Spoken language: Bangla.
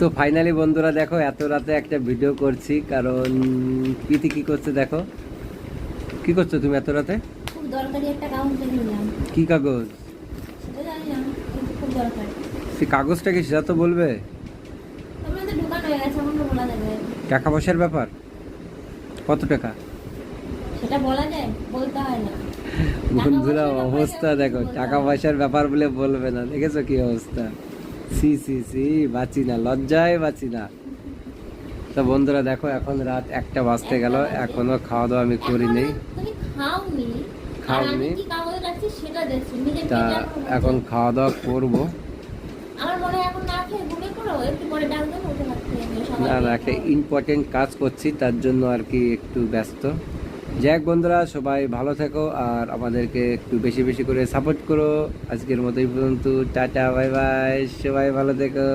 তো ফাইনালি বন্ধুরা দেখো, এত রাতে একটা ভিডিও করছি কারণ প্রীতি কি করছে দেখো। কি করছো তুমি এত রাতে? খুব দরকারি একটা কাগজ দেখে নিলাম। কি কাগজ? সেটা জানি না, কিন্তু খুব দরকার। সে কাগজটা কি সেটা তো বলবে। তোমরা তো দোকান হয়ে গেছে, এখন তো বলা যাবে। টাকা পয়সার ব্যাপার। কত টাকা? সেটা বলা যায়, বলতে হয় না। বন্ধুরা পয়সার ব্যাপারে অবস্থা কিছু দেখো, বলতে টাকা হয় না। পয়সার ব্যাপার বলে বলবে না, দেখেছো কি অবস্থা। সি সি সি, বাঁচি না, লজ্জায় বাঁচি না। তো বন্ধুরা দেখো, এখন রাত 1টা বাজতে গেল, একটা বাজে। এখনো খাওয়া দাওয়া আমি করিনি। তুমি খাওনি। আর খাওনি। আমি কি কাগজ রাখছি সেটা দেখছি, নিজের তা পেটে এখনো এখন ভর্তি। খাওয়া দাওয়া করবো। আমার মনে হয় এখন না খেয়ে ঘুমিয়ে পড়ো, একটু পরে ডাক দেবো, উঠে ভাত খেয়ে নিও, সকালে না না, খেয়ে একটা খাও। ইম্পর্টেন্ট কাজ করছি, তার জন্য আর কি একটু ব্যস্ত। যাক বন্ধুরা, সবাই ভালো থেকো আর আমাদেরকে একটু বেশি বেশি করে সাপোর্ট করো। আজকের মতো এই পর্যন্ত, টাটা বাই বাই, সবাই ভালো থেকো।